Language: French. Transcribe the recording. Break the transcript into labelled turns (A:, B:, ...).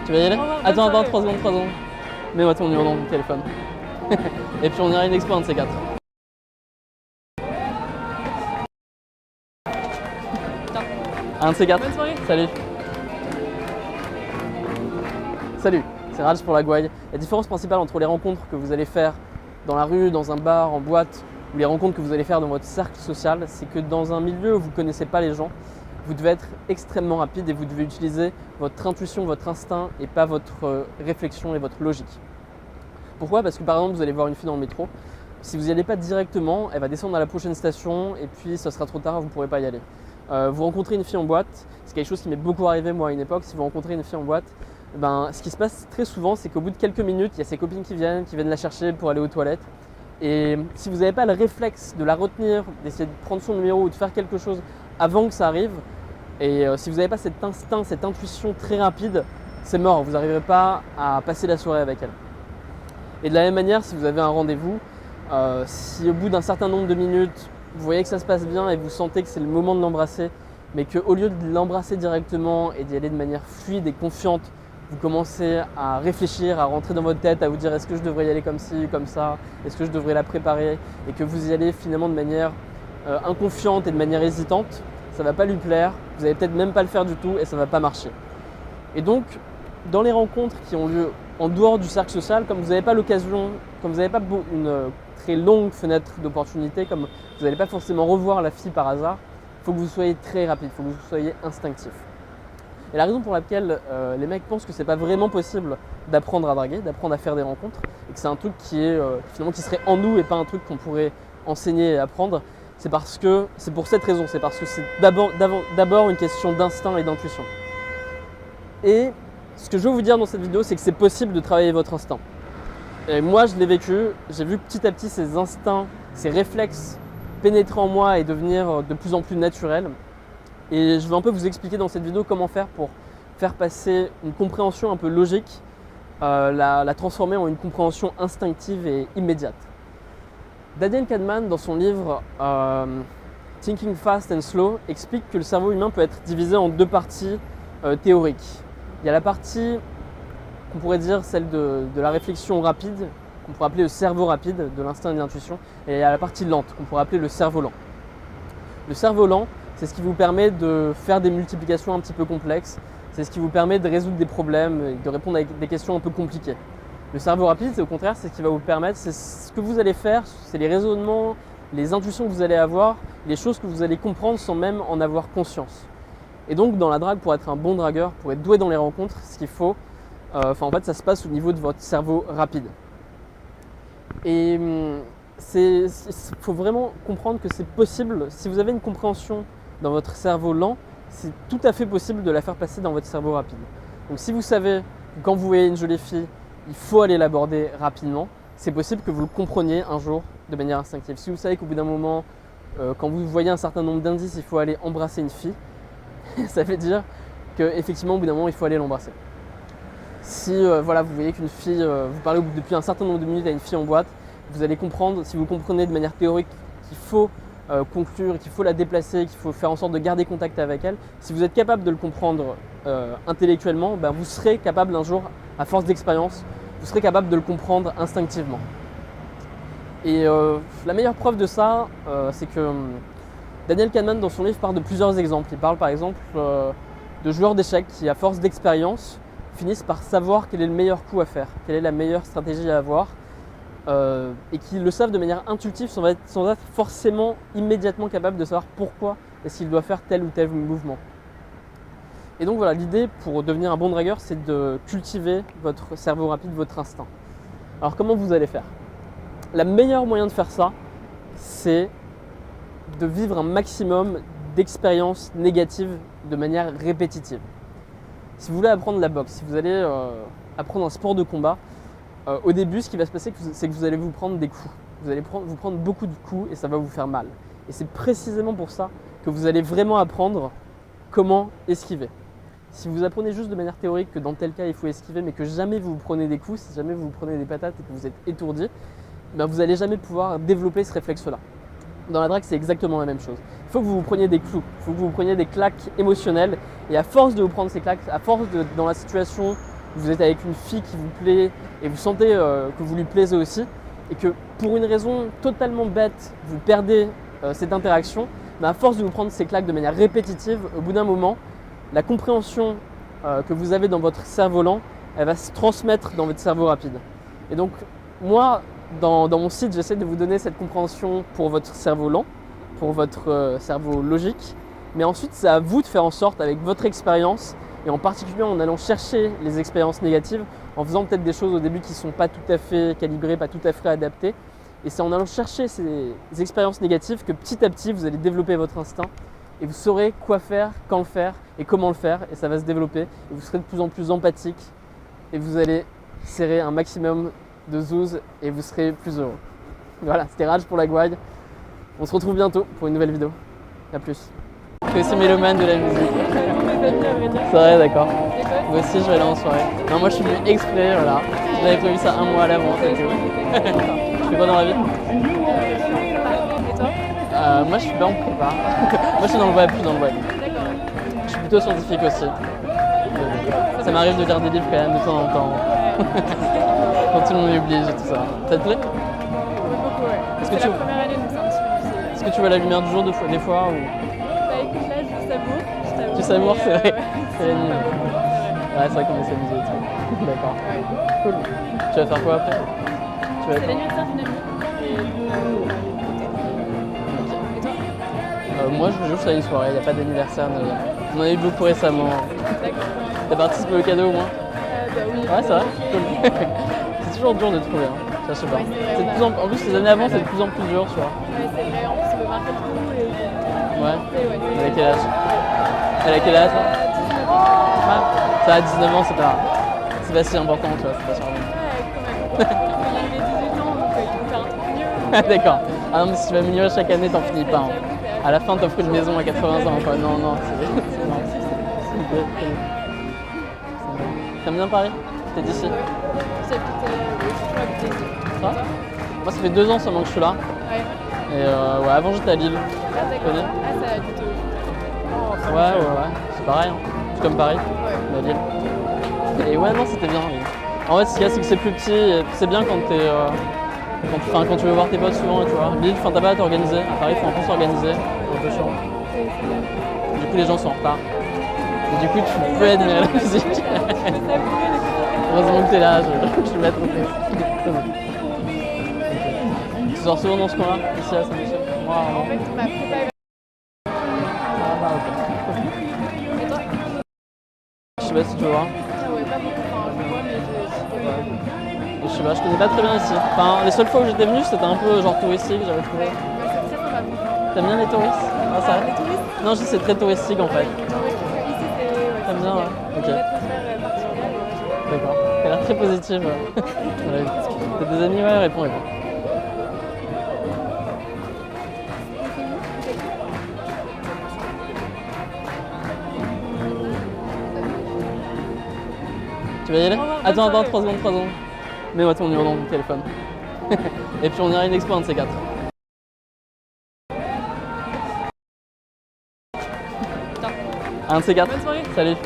A: Tu vas y aller?
B: Au revoir, bonne
A: Attends,
B: soirée.
A: 3 secondes, 3 secondes. Mets-moi ton numéro dans ton téléphone. Et puis on ira une expo un de ces quatre. Un de ces quatre.
B: Bonne soirée.
A: Salut. Salut, c'est Raj pour la Gouaille. La différence principale entre les rencontres que vous allez faire dans la rue, dans un bar, en boîte, ou les rencontres que vous allez faire dans votre cercle social, c'est que dans un milieu où vous ne connaissez pas les gens, vous devez être extrêmement rapide et vous devez utiliser votre intuition, votre instinct et pas votre réflexion et votre logique. Pourquoi? Parce que par exemple, vous allez voir une fille dans le métro. Si vous n'y allez pas directement, elle va descendre à la prochaine station et puis ça sera trop tard, vous ne pourrez pas y aller. Vous rencontrez une fille en boîte, c'est quelque chose qui m'est beaucoup arrivé moi à une époque. Si vous rencontrez une fille en boîte, ce qui se passe très souvent, c'est qu'au bout de quelques minutes, il y a ses copines qui viennent la chercher pour aller aux toilettes. Et si vous n'avez pas le réflexe de la retenir, d'essayer de prendre son numéro ou de faire quelque chose avant que ça arrive, et si vous n'avez pas cet instinct, cette intuition très rapide, c'est mort, vous n'arriverez pas à passer la soirée avec elle. Et de la même manière, si vous avez un rendez-vous, si au bout d'un certain nombre de minutes, vous voyez que ça se passe bien et vous sentez que c'est le moment de l'embrasser, mais qu'au lieu de l'embrasser directement et d'y aller de manière fluide et confiante, vous commencez à réfléchir, à rentrer dans votre tête, à vous dire est-ce que je devrais y aller comme ci, comme ça, est-ce que je devrais la préparer, et que vous y allez finalement de manière inconfiante et de manière hésitante, ça ne va pas lui plaire, vous n'allez peut-être même pas le faire du tout et ça ne va pas marcher. Et donc, dans les rencontres qui ont lieu en dehors du cercle social, comme vous n'avez pas l'occasion, comme vous n'avez pas une très longue fenêtre d'opportunité, comme vous n'allez pas forcément revoir la fille par hasard, il faut que vous soyez très rapide, il faut que vous soyez instinctif. Et la raison pour laquelle les mecs pensent que c'est pas vraiment possible d'apprendre à draguer, d'apprendre à faire des rencontres, et que c'est un truc qui est finalement qui serait en nous et pas un truc qu'on pourrait enseigner et apprendre, c'est parce que c'est pour cette raison, c'est parce que c'est d'abord une question d'instinct et d'intuition. Et ce que je veux vous dire dans cette vidéo, c'est que c'est possible de travailler votre instinct. Et moi, je l'ai vécu, j'ai vu petit à petit ces instincts, ces réflexes pénétrer en moi et devenir de plus en plus naturels. Et je vais un peu vous expliquer dans cette vidéo comment faire pour faire passer une compréhension un peu logique, la transformer en une compréhension instinctive et immédiate. Daniel Kahneman, dans son livre Thinking Fast and Slow, explique que le cerveau humain peut être divisé en deux parties théoriques. Il y a la partie qu'on pourrait dire celle de la réflexion rapide, qu'on pourrait appeler le cerveau rapide, de l'instinct et de l'intuition, et il y a la partie lente, qu'on pourrait appeler le cerveau lent. Le cerveau lent, c'est ce qui vous permet de faire des multiplications un petit peu complexes, c'est ce qui vous permet de résoudre des problèmes et de répondre à des questions un peu compliquées. Le cerveau rapide, c'est au contraire, c'est ce qui va vous permettre, c'est ce que vous allez faire, c'est les raisonnements, les intuitions que vous allez avoir, les choses que vous allez comprendre sans même en avoir conscience. Et donc dans la drague, pour être un bon dragueur, pour être doué dans les rencontres, ce qu'il faut, en fait ça se passe au niveau de votre cerveau rapide. Et il faut vraiment comprendre que c'est possible, si vous avez une compréhension dans votre cerveau lent, c'est tout à fait possible de la faire passer dans votre cerveau rapide. Donc si vous savez que quand vous voyez une jolie fille, il faut aller l'aborder rapidement, c'est possible que vous le compreniez un jour de manière instinctive. Si vous savez qu'au bout d'un moment, quand vous voyez un certain nombre d'indices, il faut aller embrasser une fille, ça veut dire qu'effectivement au bout d'un moment, il faut aller l'embrasser. Si vous voyez qu'une fille, vous parlez depuis un certain nombre de minutes à une fille en boîte, vous allez comprendre, si vous comprenez de manière théorique qu'il faut conclure, qu'il faut la déplacer, qu'il faut faire en sorte de garder contact avec elle, si vous êtes capable de le comprendre intellectuellement, vous serez capable un jour, à force d'expérience, vous serez capable de le comprendre instinctivement. Et la meilleure preuve de ça, c'est que Daniel Kahneman, dans son livre, parle de plusieurs exemples. Il parle par exemple de joueurs d'échecs qui, à force d'expérience, finissent par savoir quel est le meilleur coup à faire, quelle est la meilleure stratégie à avoir, et qui le savent de manière intuitive sans être forcément immédiatement capable de savoir pourquoi est-ce qu'il doit faire tel ou tel mouvement. Et donc voilà, l'idée pour devenir un bon dragueur, c'est de cultiver votre cerveau rapide, votre instinct. Alors comment vous allez faire? Le meilleur moyen de faire ça, c'est de vivre un maximum d'expériences négatives de manière répétitive. Si vous voulez apprendre la boxe, si vous allez apprendre un sport de combat, au début, ce qui va se passer, c'est que vous allez vous prendre des coups. Vous allez vous prendre beaucoup de coups et ça va vous faire mal. Et c'est précisément pour ça que vous allez vraiment apprendre comment esquiver. Si vous apprenez juste de manière théorique que dans tel cas il faut esquiver, mais que jamais vous prenez des coups, si jamais vous prenez des patates et que vous êtes étourdi, vous n'allez jamais pouvoir développer ce réflexe-là. Dans la drague, c'est exactement la même chose. Il faut que vous vous preniez des clous, il faut que vous vous preniez des claques émotionnelles, et à force de vous prendre ces claques, à force dans la situation vous êtes avec une fille qui vous plaît et vous sentez que vous lui plaisez aussi, et que pour une raison totalement bête, vous perdez cette interaction, mais à force de vous prendre ces claques de manière répétitive, au bout d'un moment, la compréhension que vous avez dans votre cerveau lent, elle va se transmettre dans votre cerveau rapide. Et donc, moi, dans mon site, j'essaie de vous donner cette compréhension pour votre cerveau lent, pour votre cerveau logique, mais ensuite, c'est à vous de faire en sorte, avec votre expérience, et en particulier en allant chercher les expériences négatives, en faisant peut-être des choses au début qui ne sont pas tout à fait calibrées, pas tout à fait adaptées. Et c'est en allant chercher ces expériences négatives que petit à petit, vous allez développer votre instinct et vous saurez quoi faire, quand le faire et comment le faire. Et ça va se développer et vous serez de plus en plus empathique et vous allez serrer un maximum de zouz et vous serez plus heureux. Voilà, c'était Raj pour la gouaille. On se retrouve bientôt pour une nouvelle vidéo. A plus. Je suis aussi mélomane de la musique. C'est vrai, d'accord. Moi aussi, je vais aller en soirée. Non, moi, je suis venu exprès, voilà. J'avais prévu ça un mois à l'avance et tout. Tu fais quoi dans la vie?
B: Et toi?
A: Moi, je suis pas en prépa. Moi, je suis dans le web, Je suis plutôt scientifique aussi. Ça m'arrive de lire des livres quand même de temps en temps. Quand tout le monde m'oblige et tout ça. Ça te plaît?
B: Beaucoup, ouais. C'est la première année, donc c'est un petit peu difficile.
A: Est-ce que tu vois la lumière du jour des fois ou...
B: Bah écoute, là, je savoure.
A: Tu savoures, c'est vrai. C'est la nuit.
B: Ouais,
A: Ouais, c'est vrai qu'on est s'amuser et tout. D'accord.
B: ouais.
A: Cool. Tu vas faire quoi après? Tu vas
B: C'est
A: être
B: l'anniversaire d'une amie. Et toi?
A: Moi, je veux juste à une soirée, il n'y a pas d'anniversaire. On en a eu beaucoup récemment.
B: D'accord.
A: T'as participé au cadeau au moins?
B: Bah oui.
A: Ouais, ça va. Cool. C'est toujours dur de trouver, hein. Ça, je sais pas.
B: Ouais, c'est vrai,
A: C'est de plus en plus, les années avant, c'est de plus en plus dur, tu vois.
B: Ouais, c'est vrai. En plus, on peut marquer le coup.
A: Ouais.
B: Et ouais.
A: Elle a quel âge? Elle a quel âge?
B: 19 ans.
A: Ah, ça a 19 ans, c'est pas si important, tu vois, c'est pas charmant.
B: Ouais, quand même. Il a eu les 18 ans, donc il faut faire un truc mieux.
A: D'accord. Ah non, mais si tu vas améliorer chaque année, t'en finis pas. Hein. À la fin, t'offres une maison à 80 ans, quoi. Non, non, c'est non. T'aimes bien Paris? T'es d'ici?
B: J'habite toujours habité ici.
A: Ça? Moi, ça fait 2 ans seulement que je suis là.
B: Ouais.
A: Et ouais, avant, j'étais à Lille.
B: Ah d'accord.
A: connais?
B: Ah, ça a dû te... Oh,
A: Ouais. C'est pareil, hein. C'est comme Paris,
B: Ouais.
A: la Lille. Et ouais, non, c'était bien. Lille. En fait, ce qu'il y a, c'est que c'est plus petit. Et c'est bien quand t'es... Quand tu veux voir tes potes souvent, tu vois. Lille, t'as pas à t'organiser. À Paris, faut un peu s'organiser. C'est un peu chiant. Du coup, les gens sont en retard. Et du coup, tu peux admirer la musique. Heureusement que t'es là, je vais mettre au fait. Tu sors souvent dans ce coin-là, ici à Saint-Michel?
B: En fait, ma prépa est... Et toi?
A: Je sais pas si tu vois.
B: Ah ouais, pas beaucoup. Enfin, je vois, mais je
A: Je sais pas, je connais pas très bien ici. Enfin, les seules fois où j'étais venu, c'était un peu genre touristique, j'avais trouvé.
B: c'est très sympa.
A: T'aimes bien les touristes? Ah, ça
B: Les touristes?
A: Non, je dis c'est très touristique en fait.
B: Ici, c'est...
A: T'aimes bien, ouais. Ok.
B: L'atmosphère particulière.
A: D'accord. T'as l'air très positive. Voilà. T'as des amis, ouais, réponds. Tu vas y aller? Attends, 3 secondes. Mets-moi ton numéro dans ton téléphone. Et puis on ira à une expo, un de ces 4. Un de ces 4.
B: Bonne soirée.
A: Salut.